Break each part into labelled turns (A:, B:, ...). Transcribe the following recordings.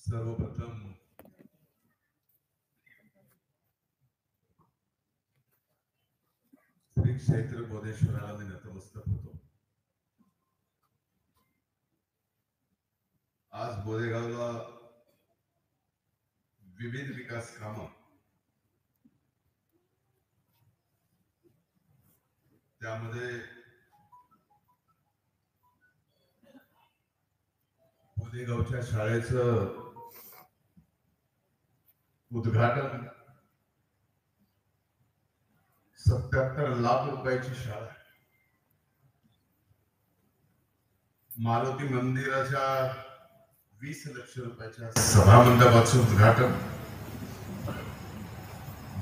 A: सर्वप्रथम श्री क्षेत्र बोधेश्वराला मी नतमस्तक होतो. आज बोधेगावला विविध विकास कामं त्यामध्ये बोधेगावच्या शाळेचं उद्घाटन 77 लाख रुपयाची शाळा, मारुती मंदिराच्या 20 लाख रुपयाच्या सभामंडपाचं उद्घाटन,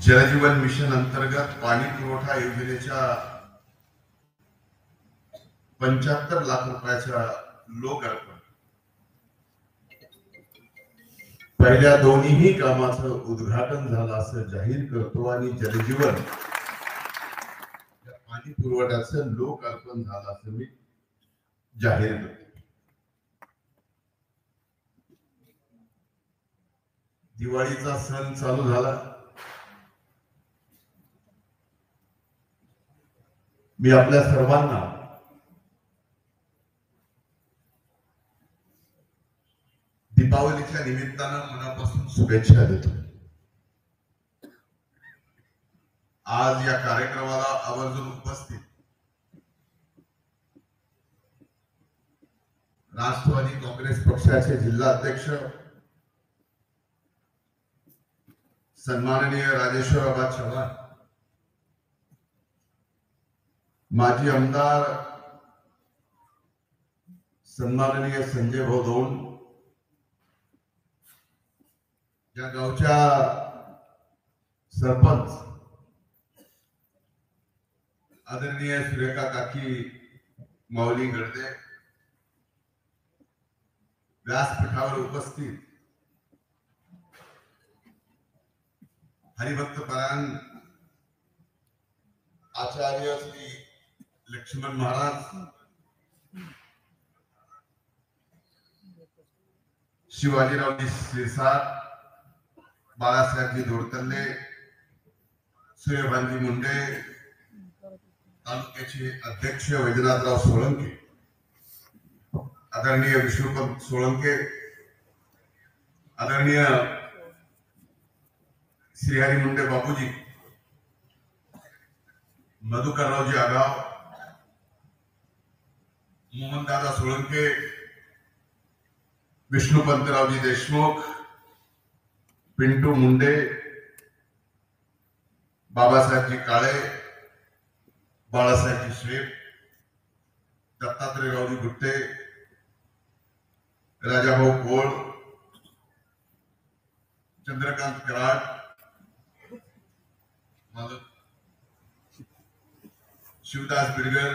A: जलजीवन मिशन अंतर्गत पाणी पुरवठा योजनेच्या 75 लाख रुपयाच्या लोकार्पण, पहिल्या दोन्ही कामाचं उद्घाटन झालं असं जाहीर करतो आणि जलजीवन पाणी पुरवठ्याचं लोकार्पण झालं असं मी जाहीर करतो. दिवाळीचा सण चालू झाला. मी आपल्या सर्वांना दीपावलीच्या निमित्तानं मनापासून शुभेच्छा देतो. आज या कार्यक्रमाला आवर्जून उपस्थित राष्ट्रवादी काँग्रेस पक्षाचे जिल्हा अध्यक्ष सन्माननीय राजेश्वर आबा चव्हाण, माजी आमदार सन्माननीय संजय भाऊ दौंड, या गावच्या सरपंच आदरणीय सुरेखा काकी माऊली गडदे, व्यासपीठावर उपस्थित हरिभक्त परायण आचार्य श्री लक्ष्मण महाराज, शिवाजीरावजी शिरसाट, बाळासाहेबजी दोडतल्ले, सूर्यभानजी मुंडे, तालुक्याचे अध्यक्ष वैजनाथराव सोळंके, आदरणीय विष्णुपंत सोळंके, आदरणीय श्रीहरी मुंडे बापूजी, मधुकररावजी आगाव, मोहनदादा सोळंके, विष्णुपंतरावजी देशमुख, पिंटू मुंडे, बाबासाहेबजी काळे, बाळासाहेबजी श्रेफ, दत्तात्रयरावजी गुट्टे, राजाभाऊ कोळ, चंद्रकांत कराड, शिवदास बिडगर,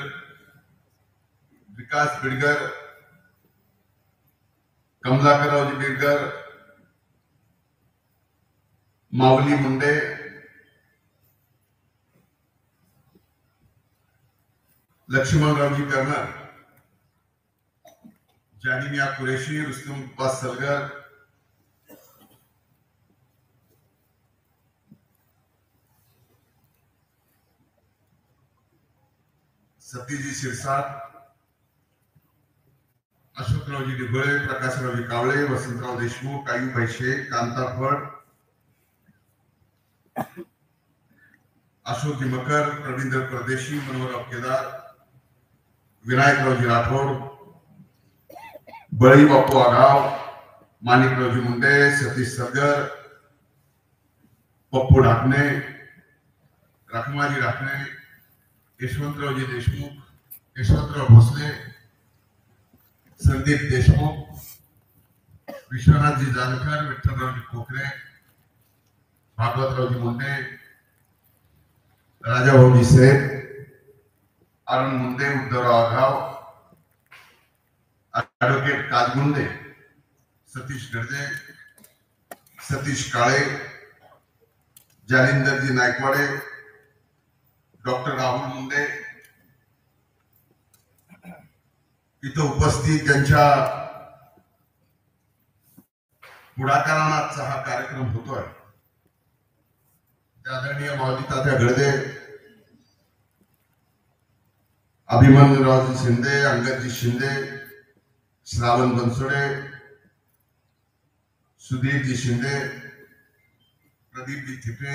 A: विकास बिडगर, कमलाकररावजी बिडगर, माऊली मुंडे, लक्ष्मणरावजी कर्नल, जानिमिया कुरेशी, रुस्तम अब्बास सलगर, सतीजी शिरसाट, अशोकरावजी डिबळे, प्रकाशरावजी कावळे, वसंतराव देशमुख, आयुभाई शेख, कांता फड, अशोकजी मकर, प्रवींद्र परदेशी, मनोहरराव केदार, विनायकरावजी राठोड, बळी बापू आगाव, माणिकरावजी मुंडे, सतीश सरगर, पप्पू ढाकणे, रखमाजी ढाकणे, यशवंतरावजी देशमुख, यशवंतराव भोसले, संदीप देशमुख, विश्वनाथजी जानकर, विठ्ठलरावजी कोकरे, भागवतरावजी मुंडे, राजाभाऊजी सेठ, अरुण मुंडे, उद्धवराव आघाव, ऍडव्होकेट काजमुंडे, सतीश गर्जे, सतीश काळे, जालिंदरजी नायकवाडे, डॉक्टर राहुल मुंडे, इथं उपस्थित ज्यांच्या पुढाकारानं आजचा हा कार्यक्रम होतोय. आदरणीय माऊली तात्या गडदे, अभिमन्यूरावजी शिंदे, अंगदजी शिंदे, श्रावण बनसोडे, सुधीरजी शिंदे, प्रदीपजी थिपे,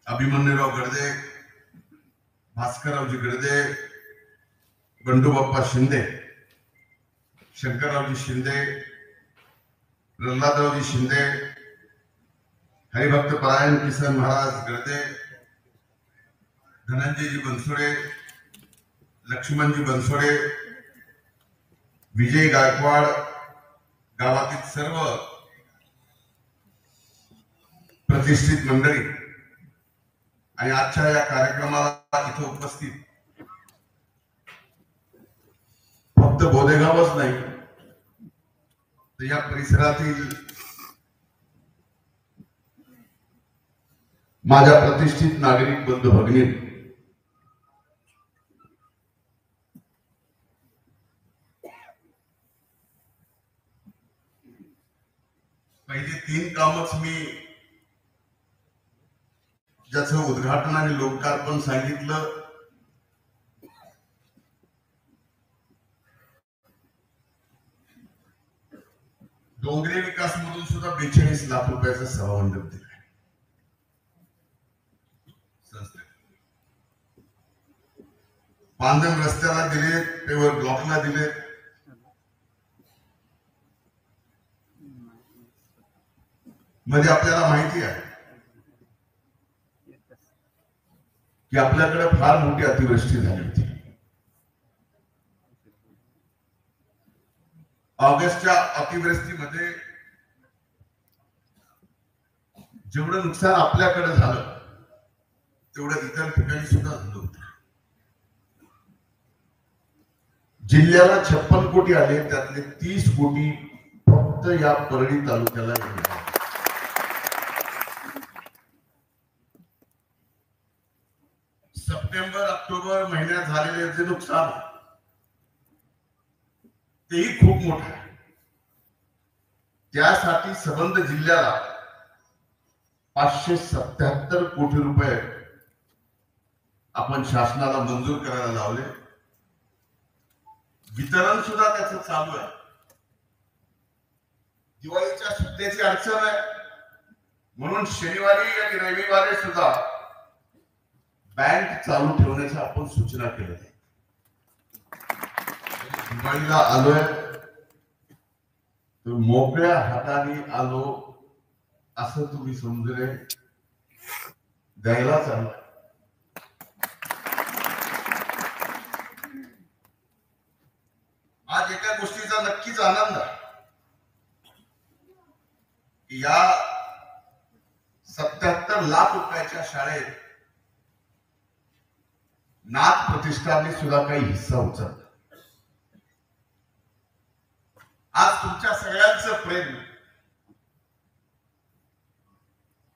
A: अभिमन्यूराव गडदे, भास्कररावजी गडदे, बंडूबाप्पा शिंदे, शंकररावजी शिंदे, प्रल्हादरावजी शिंदे, हरिभक्त परायण किसन महाराज गडदे, धनंजयजी बनसोडे, लक्ष्मणजी बनसोडे, विजय गायकवाड, गावातील सर्व प्रतिष्ठित मंडळी आणि आजच्या या कार्यक्रमाला इथे उपस्थित फक्त बोदेगावच नाही तर या परिसरातील माझ्या प्रतिष्ठित नागरिक बंधू भगिनी, पहिले 3 कामच मी ज्याचं उद्घाटन आणि लोकार्पण सांगितलं. डोंगरे विकास मधून सुद्धा 42 लाख रुपयाचं सभामंडप दिलं संस्थेत. पांदन रस्त्याला दिले, पेवर ब्लॉकला दिले. म्हणजे आपल्याला माहिती आहे की आपल्याकडे फार मोठी अतिवृष्टी झाली होती. ऑगस्टच्या अतिवृष्टीमध्ये जेवढं नुकसान आपल्याकडे झालं तेवढं इतर ठिकाणी सुद्धा झालं होतं. जिल्ह्याला 56 कोटी आले, त्यातले 30 कोटी फक्त या परळी तालुक्याला गेले. सप्टेंबर ऑक्टोबर महिन्यात झालेले जे नुकसान तेही खूप मोठं आहे. त्यासाठी संबंध जिल्ह्याला 577 कोटी रुपये आपण शासनाला मंजूर करायला लावले. वितरण सुद्धा त्याचं चालू आहे. दिवाळीच्या सुट्टीची अडचण आहे म्हणून शनिवारी आणि रविवारी सुद्धा बँक चालू ठेवण्याच्या आपण सूचना केल्या. दिवाळीला आलोय तर मोकळ्या हाताने आलो असं तुम्ही समजले द्यायलाच आलो. आज एका गोष्टीचा नक्कीच आनंद आहे. या 77 लाख रुपयाच्या शाळेत नाथ प्रतिष्ठानने सुद्धा काही हिस्सा उचलला. आज तुमच्या सगळ्यांचं प्रेम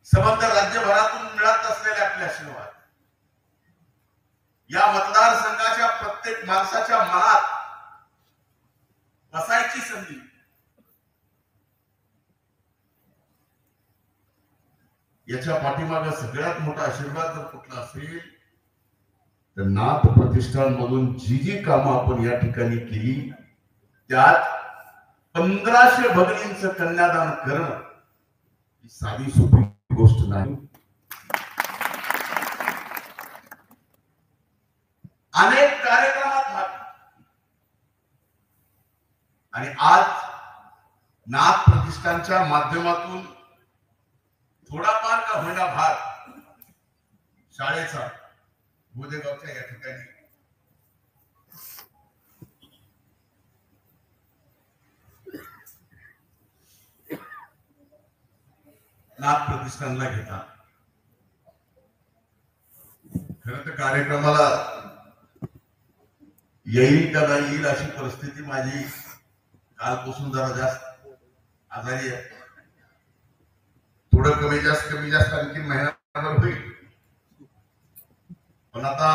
A: संबंध राज्यभरातून मिळत असलेले आपले आशीर्वाद या मतदारसंघाच्या प्रत्येक माणसाच्या मनात बसायची संधी. याच्या पाठीमागे सगळ्यात मोठा आशीर्वाद जर कुठला असेल तर नाथ प्रतिष्ठान मधून जी कामं आपण या ठिकाणी केली त्यात 1500 भगिनींचं कन्यादान करणं ही साधी सोपी गोष्ट नाही. अनेक कार्यक्रमात भाग आणि आज नाथ प्रतिष्ठानच्या माध्यमातून थोडाफार का होईना भाग शाळेचा बोदेगावच्या या ठिकाणी नाथ प्रतिष्ठानला घेता. खरं तर कार्यक्रमाला येईल का नाही येईल अशी परिस्थिती माझी कालपासून जरा जास्त आजारी आहे. थोडं कमी जास्त आणखी महिनाभर होईल. पण आता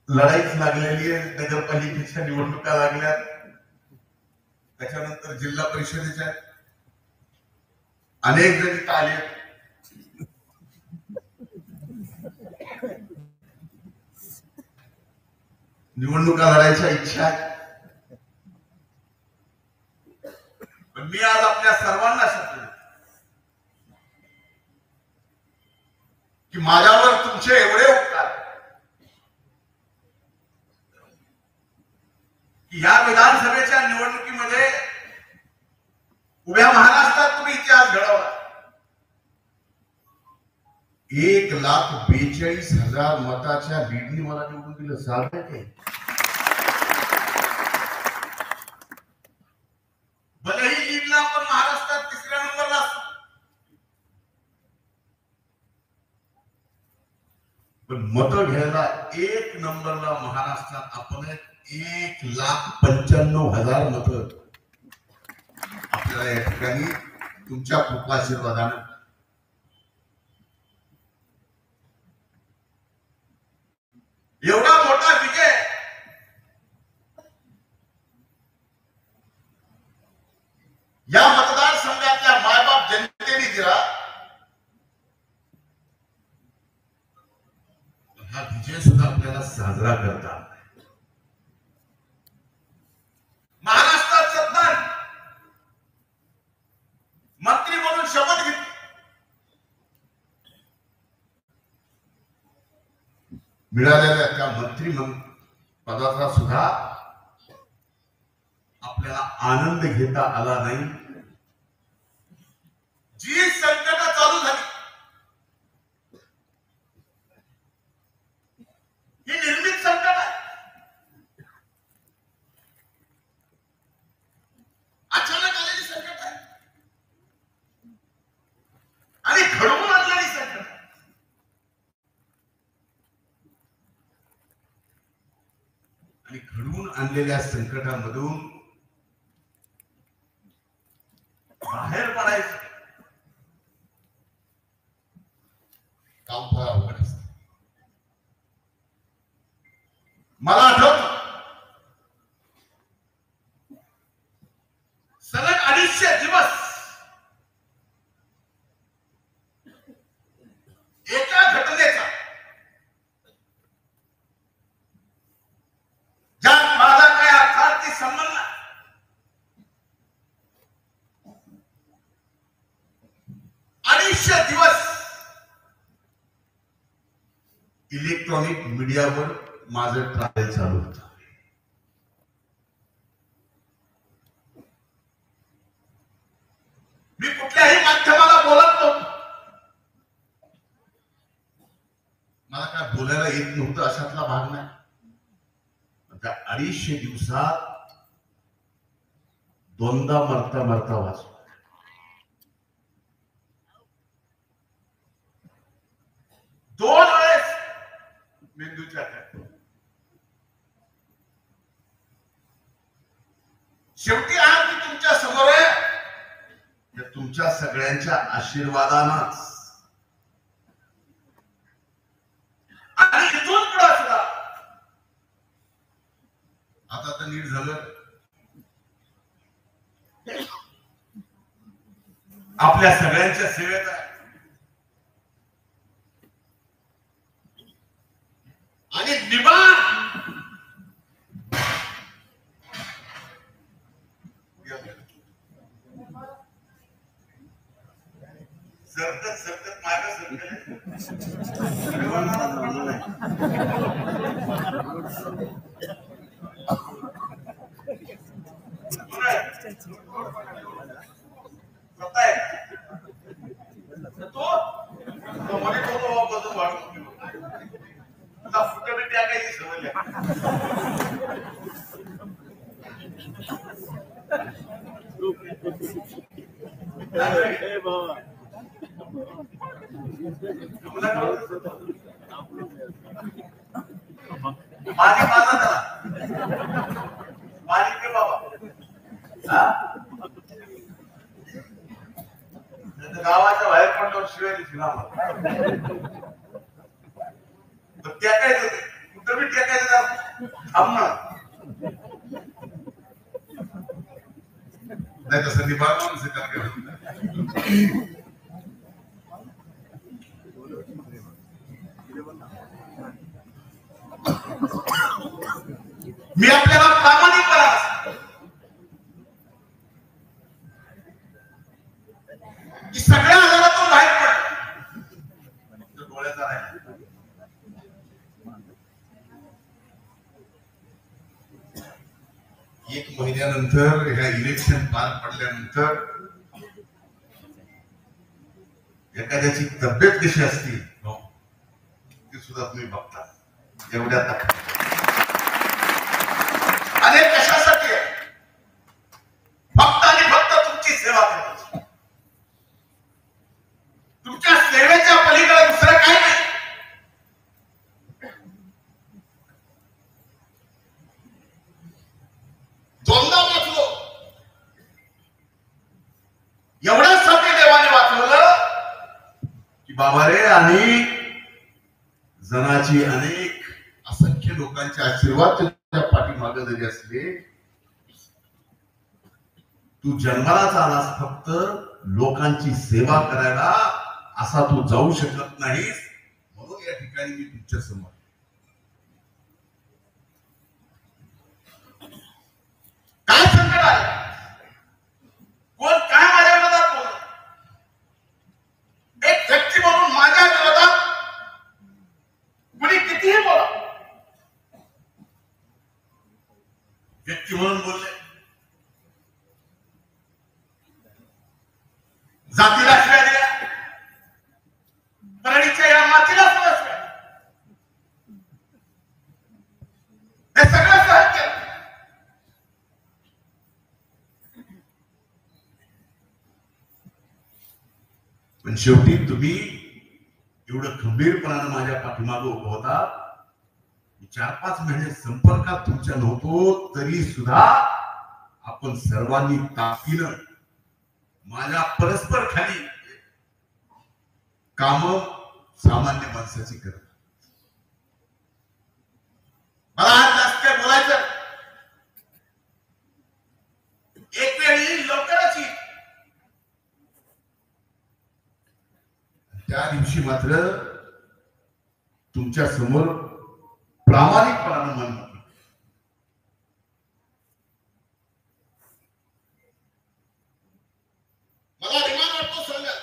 A: लढाईच लागलेली आहे. नगरपालिकेच्या निवडणुका लागल्यात. त्याच्यानंतर जिल्हा परिषदेच्या अनेक जण इथं आले. निवडणुका लढायच्या इच्छा आहे. पण मी आज आपल्या सर्वांना सांगतो की माझ्यावर तुमचे एवढे उपकार की या विधानसभेच्या निवडणुकीमध्ये उभ्या महाराष्ट्रात तुम्ही इतिहास घडवला. 1,42,000 मताच्या लीडनी मला निवडून दिलं. साधं आहे. भलेही लीडला आपण महाराष्ट्रात 3ऱ्या नंबरला असतो, पण मतं घ्यायला 1 नंबरला महाराष्ट्रात आपण 1,95,000 मतं आपल्याला या ठिकाणी तुमच्या कृपाशीर्वादाने एवढा मोठा विजय या मतदारसंघातल्या मायबाप जनतेने दिला. हा विजय सुद्धा आपल्याला साजरा करता महाराष्ट्रात सत्तार मंत्री म्हणून शपथ घेतली. मिळालेल्या त्या मंत्री पदाचा सुद्धा आपल्याला आनंद घेता आला नाही. जी संकट चालू झाली ही निर्मित संकट आहे. अचानक आलेली संकट आहे आणि घडवून आणलेली संकट आहे. आणि घडवून आणलेल्या संकटामधून बाहेर पडायचं काम फार अवघड असतं. मला आठवतं सलग 250 दिवस एका घटनेचा ज्यात माझा काय अर्थार्थी संबंध नाही, 250 दिवस इलेक्ट्रॉनिक मीडियावर माझं ट्रायल चालू होतं. मी कुठल्याही माध्यमाला बोलत नव्हतो. मला काय बोलायला येत नव्हतं अशातला भाग नाही. त्या 250 दिवसात दोनदा मरता वाचलो. दोन वेळेस मेंदूच्या अटॅक. शेवटी आज मी तुमच्या समोर आहे तुमच्या सगळ्यांच्या आशीर्वादानच. आणि इथून पुढे सुद्धा आता तर नीट झालं. आपल्या सगळ्यांच्या सेवेत आहे आणि निवांत सरकत मागे तो म्हणे तो बदल वाढून फुटे बी टाकायची सवय. माझी माझा त्याला माझी के बाबा गावाच्या बाहेर पडल्यावर शिवाय दिसली ना टेकायचं कुठं बी टेकायचं थांब ना. नाही तसं निभाव माणूस आहे. मी आपल्याला प्रामाणिकपणा की सगळ्या आजारातून बाहेर पडलं डोळ्याचा राहिला. एक महिन्यानंतर ह्या इलेक्शन पार पडल्यानंतर एखाद्याची तब्येत कशी असती ती सुद्धा तुम्ही बघता. एवढ्या आणि कशासाठी आहे? फक्त आणि फक्त तुमची सेवा करायची. तुमच्या सेवेच्या पलीकडे दुसरं काही नाही. दोनदा वाचलो एवढ्यासाठी देवाने वाचवलं की बाबा रे अनेक जनाची अनेक असंख्य लोकांचे आशीर्वाद तुझ्या पाठीमागे जरी असले तू जन्मालाच आलास फक्त लोकांची सेवा करायला. असा तू जाऊ शकत नाहीस. म्हणून या ठिकाणी मी तुमच्या समोर काय संकट आहे, कोण काय माझ्या विरोधात बोलत, एक व्यक्ती म्हणून माझ्या विरोधात कुणी कितीही बोला, व्यक्ती म्हणून बोलले, जातीला शिव्या दिल्या, परळीच्या या मातीला सुद्धा शिव्या, हे सगळं सहन केलं. पण शेवटी तुम्ही एवढं खंबीरपणानं माझ्या पाठीमागे उभं होता. 4-5 महिने संपर्कात तुमच्या नव्हतो तरी सुद्धा आपण सर्वांनी ताकदीनं माझ्या परस्पर खाली काम सामान्य माणसाची करत. मला आज जास्त काय बोलायचं, एक वेळी लवकरच येईल. त्या दिवशी मात्र तुमच्या समोर प्रामाणिकपणानं मन मला अभिमान वाटतो सांगत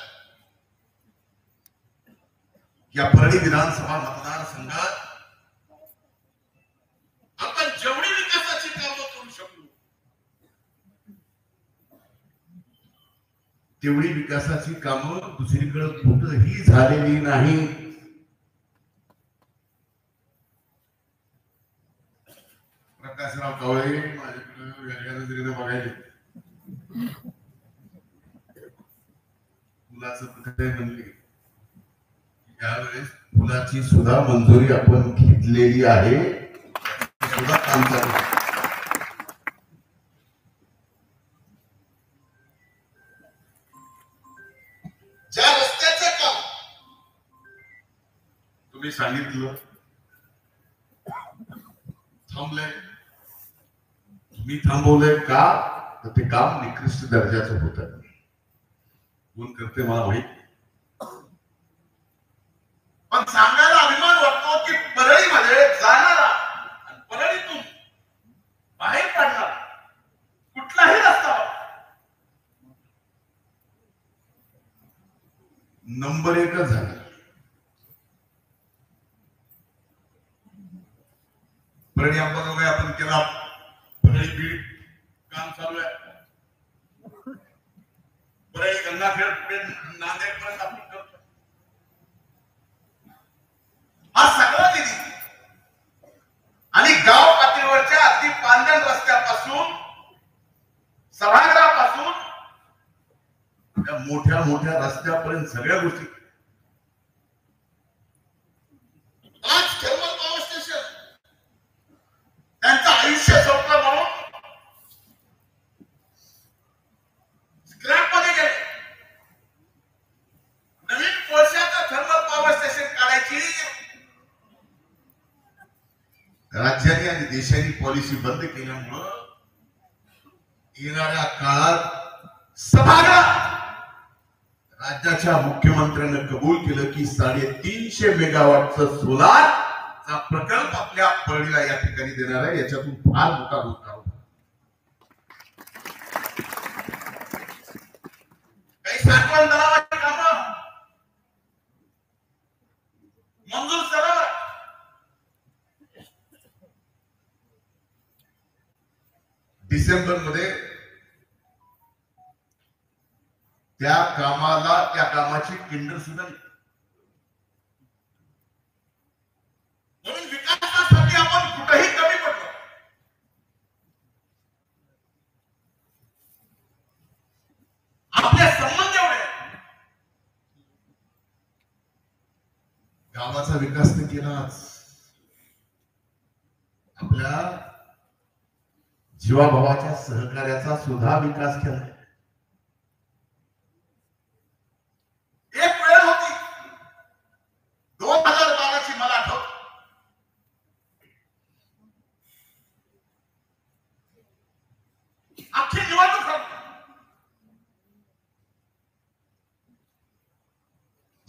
A: या परळी विधानसभा मतदारसंघात आपण जेवढी विकासाची कामं करू शकतो तेवढी विकासाची कामं दुसरीकडे कुठंही झालेली नाही. प्रकाशराव कावळे माझ्याकडे वेगळ्या नजरेने बघायले. फुलाचं प्रकरण म्हणले यावेळेस फुलाची सुद्धा मंजुरी आपण घेतलेली आहे, सुद्धा काम चालू. ज्या रस्त्याचं काम तुम्ही सांगितलं थांबलंय, तुम्ही थांबवलंय का तर ते काम निकृष्ट दर्जाचं होतं. कोण करते मला माहित, पण सांगायला अभिमान वाटतो की परळीमध्ये जाणारा आणि परळीतून बाहेर पडणारा कुठलाही रस्ता नंबर 1च झाला. परळी अंबाजोगाई आपण केला, परळी बीड काम चालू आहे, परळी गंगाखेड पुढे नांदेड पर्यंत आपण करतो. हा सगळा निधी आणि गाव पातळीवरच्या अगदी पांढरण रस्त्यापासून सभागृहापासून मोठ्या मोठ्या रस्त्यापर्यंत सगळ्या गोष्टी. आज थर्मल पॉवर स्टेशन त्यांचं आयुष्य संपलं म्हणून स्क्रॅप मध्ये गेले. नवीन कोळशाचं थर्मल पॉवर स्टेशन काढायची राज्याने आणि देशाने पॉलिसी बंद केल्यामुळं येणाऱ्या काळात सभागृह राज्याच्या मुख्यमंत्र्यांनी कबूल केलं की 350 मेगावॉटचं सोलारचा प्रकल्प आपल्या परळीला या ठिकाणी देणार आहे. याच्यातून फार मोठा रोजगार होता. काही साठवण तलावाची कामं मंजूर झालं. डिसेंबर मध्ये त्या कामाची टेंडर सुद्धा नाही. म्हणून विकासासाठी आपण कुठेही कमी पडलो. आपले संबंध एवढे गावाचा विकास तर केलाच, आपल्या जीवाभावाच्या सहकार्याचा सुद्धा विकास केला. एक वेळ होती 2012ची, मला आठवत, अख्खी निवडणूक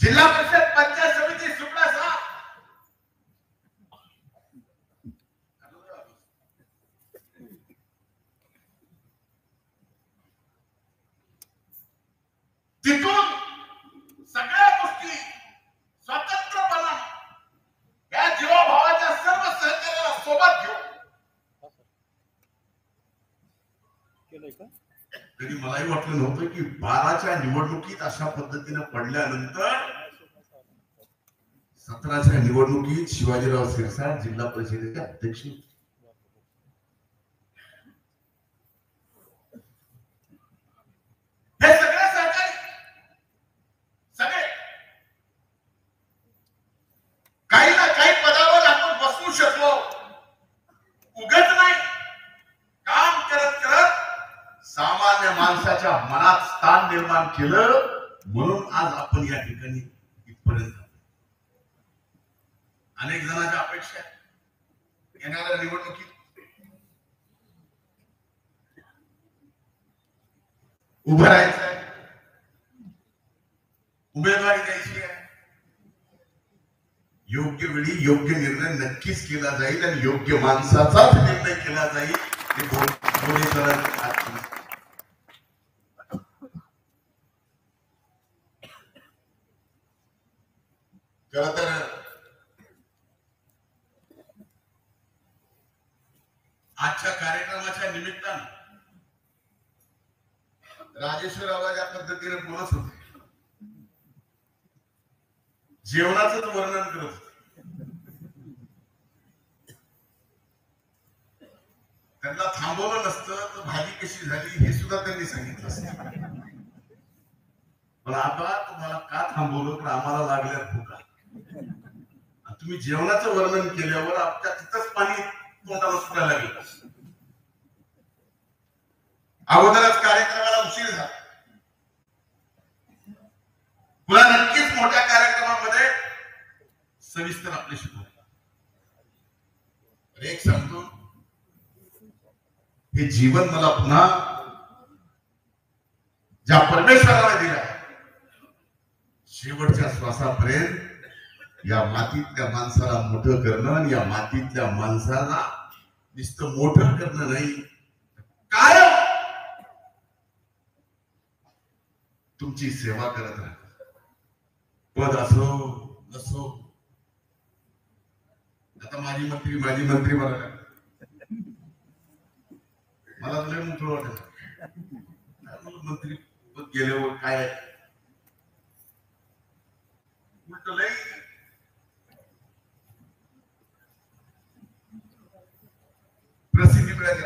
A: जिल्हा परिषद पंचायत समिती सुपडा साहेब तिथून सगळ्या गोष्टी स्वतंत्रपणे या जीवाभावाच्या सर्व सहकार्याला सोबत घेऊन तरी मलाही वाटलं नव्हतं की 12च्या निवडणुकीत अशा पद्धतीने पडल्यानंतर 17च्या निवडणुकीत शिवाजीराव शिरसाट जिल्हा परिषदेचे अध्यक्ष. हे सगळे सहकारी सगळे काही ना काही पदावर आपण बसू शकलो. उगाच नाही, काम करत करत सामान्य माणसाच्या मनात स्थान निर्माण केलं. म्हणून आज आपण या ठिकाणी इथपर्यंत. अनेक जणांच्या अपेक्षा येणाऱ्या निवडणुकीत उभं राहायचं आहे, उमेदवारी द्यायची आहे. योग्य वेळी योग्य निर्णय नक्कीच केला जाईल आणि योग्य माणसाचाच निर्णय केला जाईल. हे खर तर आजच्या कार्यक्रमाच्या निमित्तानं राजेश्वर आवाज या पद्धतीने बोलत होते, जेवणाचं वर्णन करत होते. त्यांना थांबवलं नसतं तर भाजी कशी झाली हे सुद्धा त्यांनी सांगितलं असतं. पण आता तुम्हाला का थांबवलं तर आम्हाला लागल्या भूका. तुम्ही जेवणाचं वर्णन केल्यावर आपल्या तिथंच पाणी तोंडाला सुटायला लागलं. अगोदरच कार्यक्रमाला उशीर झाला. पुन्हा नक्कीच मोठ्या कार्यक्रमामध्ये सविस्तर आपल्याशी बोलला. एक सांगतो, हे जीवन मला पुन्हा ज्या परमेश्वराला दिला शेवटच्या श्वासापर्यंत या मातीतल्या माणसाला मोठं करणं आणि या मातीतल्या माणसाला नुसतं मोठं करणं नाही, काय तुमची सेवा करत राहा. पद असो नसो. आता माजी मंत्री मला लय मोठं वाटत. मंत्री पद गेल्यावर काय उलट लय प्रसिद्धी मिळाली.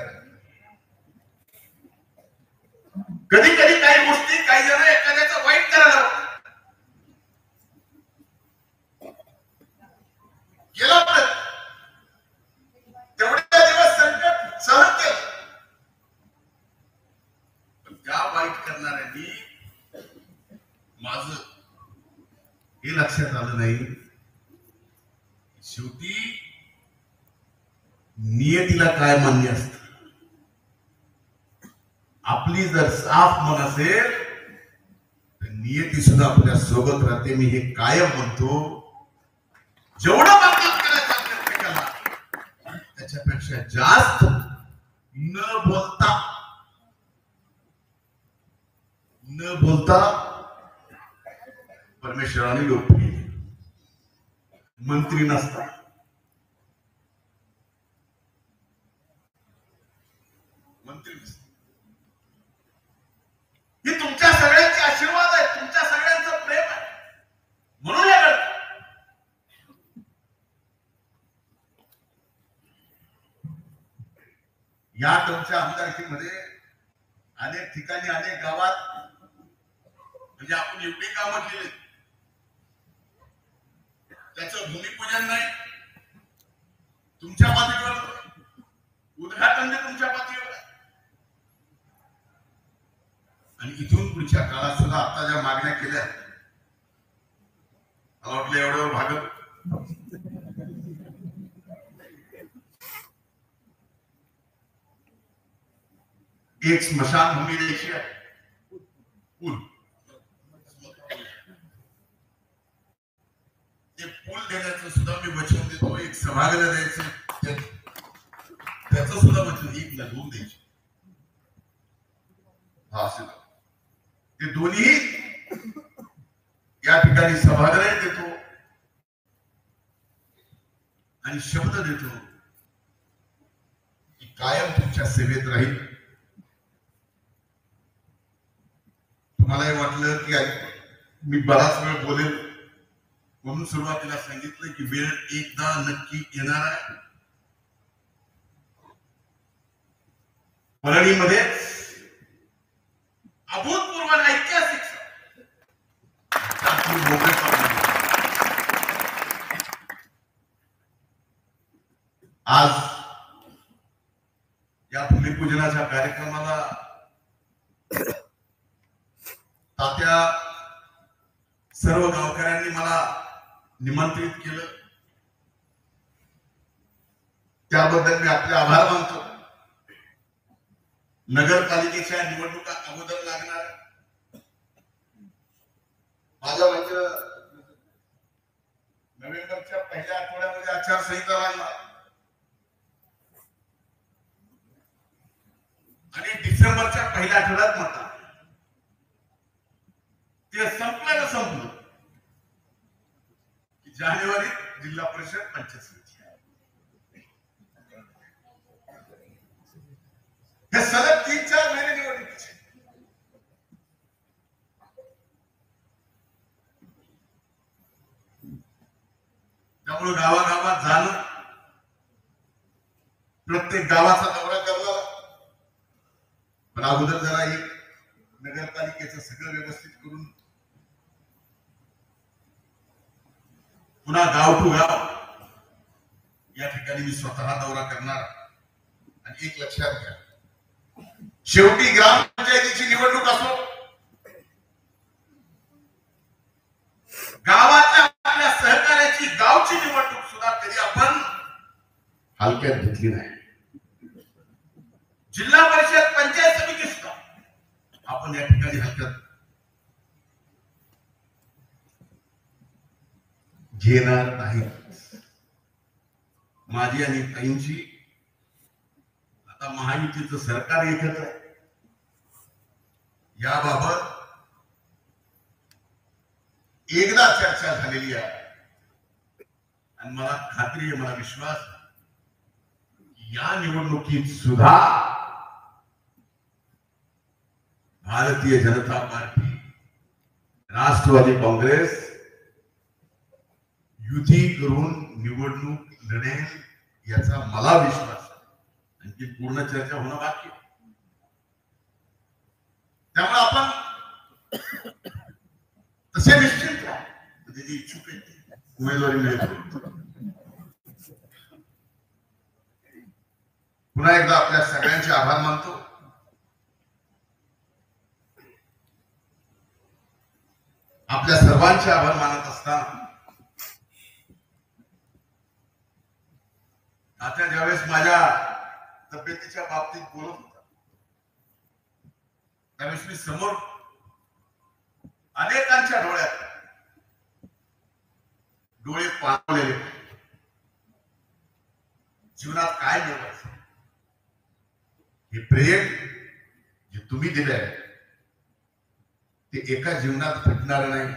A: कधी कधी काही गोष्टी काही जण एखाद्याचं वाईट करायला गेला, तेवढ्या दिवस संकट सहन केलं. पण त्या वाईट करणाऱ्यांनी माझं हे लक्षात आलं नाही, शेवटी नियतीला काय मान्य असत. आपली जर साफ मन असेल तर नियती सुद्धा आपल्या सोबत राहते. मी हे कायम म्हणतो. जेवढं बदनाम करायचं प्रत्येकाला त्याच्यापेक्षा जास्त न बोलता परमेश्वराने लोकप्रिय मंत्री नसतात. हे तुमच्या सगळ्यांचे आशीर्वाद आहे, तुमच्या सगळ्यांचं प्रेम आहे म्हणून हे घडतं. या तुमच्या आमदारकीमध्ये अनेक ठिकाणी अनेक गावात म्हणजे आपण एवढी कामं केली त्याचं भूमिपूजन नाही तुमच्या पातळीवर, उद्घाटन नाही तुमच्या पातळीवर. आणि इथून पुढच्या काळात सुद्धा आता ज्या मागण्या केल्या मला वाटलं एवढं भागत एक स्मशानभूमी द्यायची आहे. पूल ते पूल देण्याचं सुद्धा मी वचन देतो. एक सभागृह द्यायचं त्याचं सुद्धा वचन, एक लढवून द्यायची. हा ते दोन्ही या ठिकाणी सभागृह देतो आणि शब्द देतो की कायम तुमच्या सेवेत राहील. तुम्हालाही वाटलं की मी बराच वेळ बोलेल म्हणून सुरुवातीला सांगितलं की वेळ एकदा नक्की येणार आहे. परळीमध्ये अभूतपूर्व ऐतिहासिक आज या भूमिपूजनाच्या कार्यक्रमाला तात्या सर्व गावकऱ्यांनी मला निमंत्रित केलं त्याबद्दल मी आपले आभार मानतो. नगरपालिकेच्या निवडणुका अगोदर लागणार माझ्या म्हणजे नोव्हेंबरच्या पहिल्या आठवड्यामध्ये आचारसंहिता लागणार आणि डिसेंबरच्या पहिल्या आठवड्यात मतदान. ते संपलं की जानेवारीत जिल्हा परिषद पंचायत समिती. हे सलग 3-4 महिने निवडणुकीचे. त्यामुळे गावागावात जाणं, प्रत्येक गावाचा दौरा करला. पण अगोदर जरा एक नगरपालिकेचं सगळं व्यवस्थित करून पुन्हा गाव टू गाव या ठिकाणी मी स्वतः दौरा करणार. आणि एक लक्षात घ्या, शेवटी ग्रामपंचायतीची निवडणूक असो, गावाच्या आपल्या सहकार्याची गावची निवडणूक सुद्धा कधी आपण हलक्यात घेतली नाही. जिल्हा परिषद पंचायत समिती सुद्धा आपण या ठिकाणी हलक्यात घेणार नाही. माझी आणि ताईंची आता महायुतीचं सरकार एकच आहे. याबाबत एकदा चर्चा झालेली आहे आणि मला खात्री आहे, मला विश्वास या निवडणुकीत सुद्धा भारतीय जनता पार्टी, राष्ट्रवादी काँग्रेस युती करून निवडणूक लढेल याचा मला विश्वास आहे. आणखी पूर्ण चर्चा होणं बाकी. त्यामुळे आपण तसे निश्चित त्याची इच्छुक आहे उमेदवारी मिळते. पुन्हा एकदा आपल्या सगळ्यांचे आभार मानतो. आपल्या सर्वांचे आभार मानत असताना आता ज्यावेळेस माझ्या तब्येतीच्या बाबतीत बोलत होता त्यावेळेस मी समोर अनेकांच्या डोळ्यात डोळे पाणवलेले, जीवनात काय मिळवायचं हे प्रेम जे तुम्ही दिलंय ते एका जीवनात भेटणार नाही.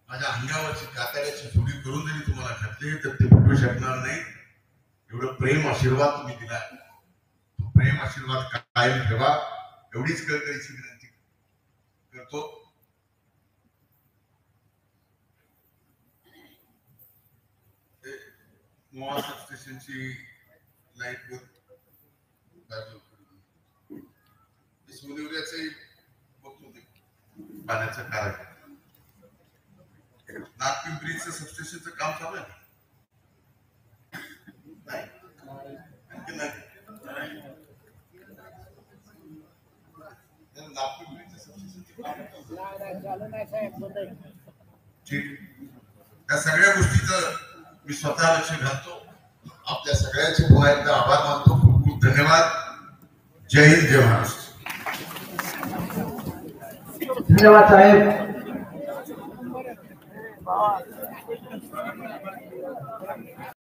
A: माझ्या अंगावरची कातड्याची जोडी करून जरी तुम्हाला घातली तर ते भेटू शकणार नाही. एवढं प्रेम आशीर्वाद तुम्ही दिला, तो प्रेम आशीर्वाद कायम ठेवा एवढीच कळकळीची विनंती करतो. मोहा सबस्टेशनची लाईट सोनेवऱ्याचंही बघतो ते पाण्याचं कारण. नागपिंपरीचं सबस्टेशनचं काम चालू आहे आणखी नाही. ठीक, या सगळ्या गोष्टीचं मी स्वतः लक्ष घालतो. आपल्या सगळ्यांचे पुन्हा एकदा आभार मानतो. खूप खूप धन्यवाद. जय हिंद, जय महाराष्ट्र.
B: धन्यवाद साहेब.